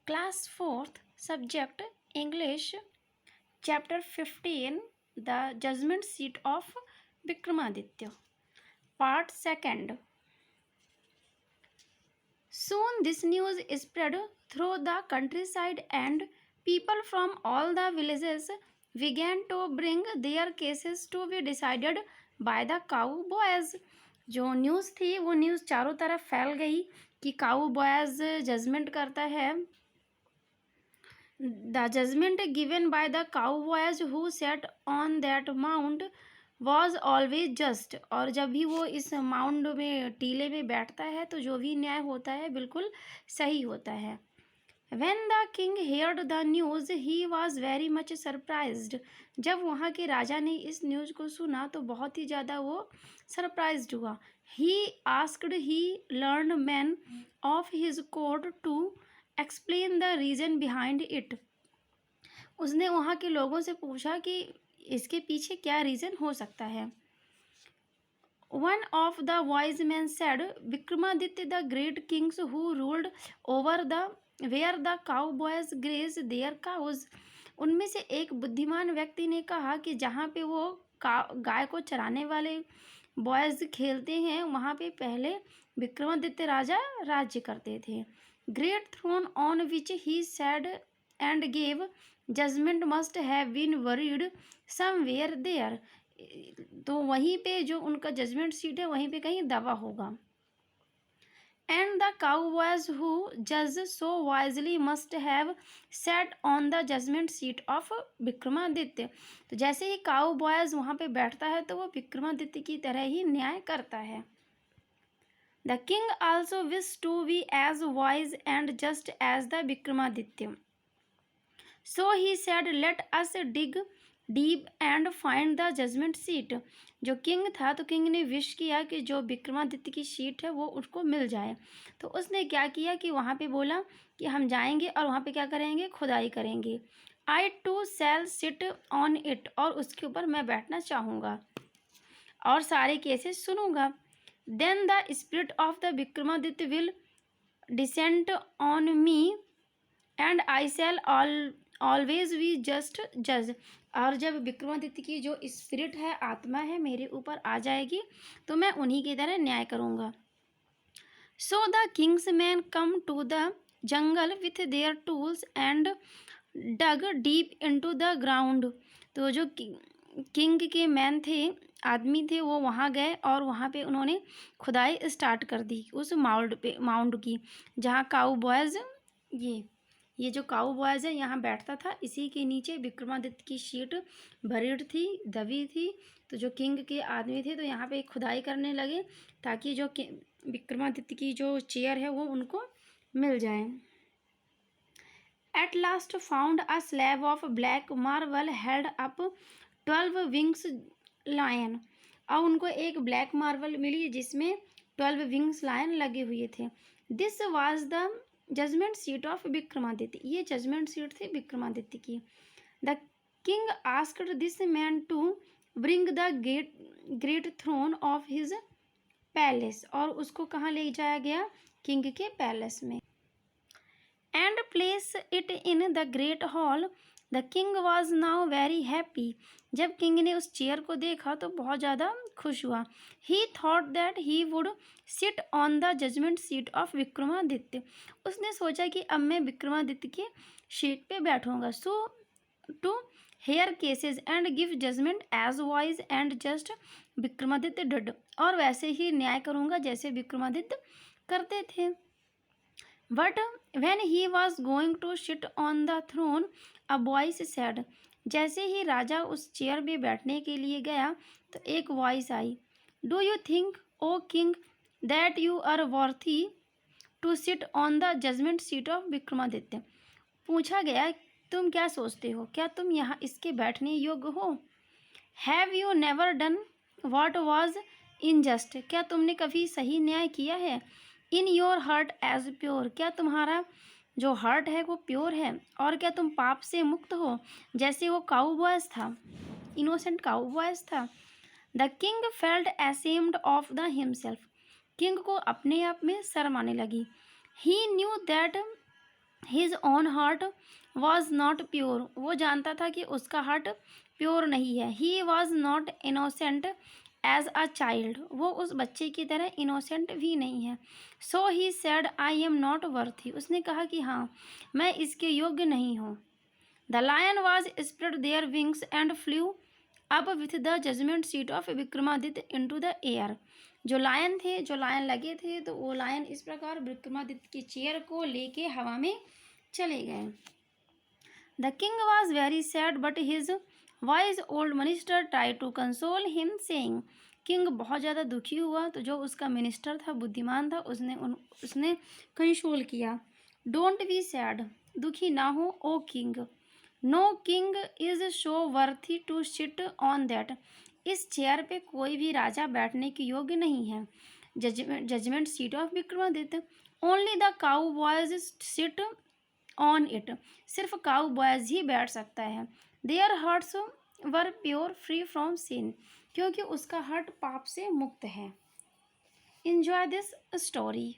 Class 4th, Subject English, Chapter 15, The Judgment Seat of Vikramaditya. Part 2nd. Soon this news spread through the countryside, and people from all the villages began to bring their cases to be decided by the cowboys. जो news थी वो news चारों तरफ फैल गई कि cowboys judgement करता है. The judgment given by the cowboys who sat on that mound was always just. और जब भी वो इस माउंड में टीले में बैठता है तो जो भी न्याय होता है बिल्कुल सही होता है. When the king heard the news, he was very much surprised. जब वहाँ के राजा ने इस न्यूज़ को सुना तो बहुत ही ज़्यादा वो सरप्राइज्ड हुआ. He asked he learned men of his court to explain the reason behind it. उसने वहाँ के लोगों से पूछा कि इसके पीछे क्या रीज़न हो सकता है. One of the wise men said, Vikramaditya the great kings who ruled over the where the cowboys graze their cows. उनमें से एक बुद्धिमान व्यक्ति ने कहा कि जहाँ पे वो गाय को चराने वाले बॉयज खेलते हैं वहाँ पे पहले विक्रमादित्य राजा राज्य करते थे. Great throne on which he sat and gave judgment must have been buried somewhere there. तो वहीं पे जो उनका जजमेंट सीट है वहीं पे कहीं दबा होगा. And the cowboys who judge so wisely must have sat on the judgment seat of Vikramaditya. तो जैसे ही काउबॉयज वहाँ पे बैठता है तो वो विक्रमादित्य की तरह ही न्याय करता है. The king also wished to be as wise and just as the Vikramaditya. So he said, let us dig deep and find the judgment seat. जो किंग था तो किंग ने विश किया कि जो विक्रमादित्य की सीट है वो उसको मिल जाए. तो उसने क्या किया कि वहाँ पे बोला कि हम जाएंगे और वहाँ पे क्या करेंगे, खुदाई करेंगे. I too shall sit on it. और उसके ऊपर मैं बैठना चाहूँगा और सारे केसेस सुनूंगा. Then the spirit of the Vikramaditya will descend on me and I shall always be just judge. और जब विक्रमादित्य की जो स्पिरिट है, आत्मा है, मेरे ऊपर आ जाएगी तो मैं उन्हीं की तरह न्याय करूँगा. So the king's men come to the jungle with their tools and dug deep into the ground. तो जो किंग के मैन थे, आदमी थे, वो वहाँ गए और वहाँ पे उन्होंने खुदाई स्टार्ट कर दी उस माउंड की जहाँ काउबॉयज ये जो काउबॉयज है यहाँ बैठता था. इसी के नीचे विक्रमादित्य की शीट भरीड थी, दबी थी. तो जो किंग के आदमी थे तो यहाँ पे खुदाई करने लगे ताकि जो विक्रमादित्य की जो चेयर है वो उनको मिल जाए. At last found a slab of black marble held up 12 wings lion. अब उनको एक ब्लैक मार्बल मिली जिसमें 12 विंग्स लायन लगे हुए थे. This was the judgement seat of Vikramaditya. ये जजमेंट सीट थी विक्रमादित्य की. The king asked this man to bring the great throne of his palace. और उसको कहाँ ले जाया गया, किंग के पैलेस में. And place it in the great hall. The king was now very happy. जब किंग ने उस चेयर को देखा तो बहुत ज़्यादा खुश हुआ. He thought that he would sit on the judgement seat of Vikramaditya. उसने सोचा कि अब मैं विक्रमादित्य की सीट पे बैठूंगा. So to hear cases and give judgement as wise and just Vikramaditya did. और वैसे ही न्याय करूँगा जैसे विक्रमादित्य करते थे. But when he was going to sit on the throne, a voice said. जैसे ही राजा उस चेयर में बैठने के लिए गया तो एक voice I. Do you think, O king, that you are worthy to sit on the judgment seat of Vikramaditya. पूछा गया तुम क्या सोचते हो, क्या तुम यहाँ इसके बैठने योग्य हो. Have you never done what was unjust. क्या तुमने कभी सही न्याय किया है. In your heart as pure. क्या तुम्हारा जो हार्ट है वो प्योर है. और क्या तुम पाप से मुक्त हो जैसे वो काउबॉयज था, इनोसेंट काउबॉयज था. The king felt ashamed of the himself. King को अपने आप में शर्म आने लगी. He knew that his own heart was not pure, वो जानता था कि उसका हार्ट प्योर नहीं है। He was not innocent as a child, वो उस बच्चे की तरह इनोसेंट भी नहीं है। So he said I am not worthy, उसने कहा कि हाँ मैं इसके योग्य नहीं हूँ। The lion was spread their wings and flew up with the judgement seat of Vikramaditya into the air. जो लायन लगे थे, तो वो लायन इस प्रकार विक्रमादित्य की चेयर को लेके हवा में चले गए। The king was very sad but his wise old minister try to console him saying, king बहुत ज़्यादा दुखी हुआ, तो जो उसका मिनिस्टर था, बुद्धिमान था, उसने कंसोल किया। डोंट बी सैड, दुखी ना हो ओ king, no king is so worthy to sit on that, इस चेयर पे कोई भी राजा बैठने के योग्य नहीं है। Judgement seat of Vikramaditya, only the cowboys sit on it, सिर्फ काउ बॉयज ही बैठ सकता है। Their hearts were pure free from sin, क्योंकि उसका हार्ट पाप से मुक्त है। Enjoy this story.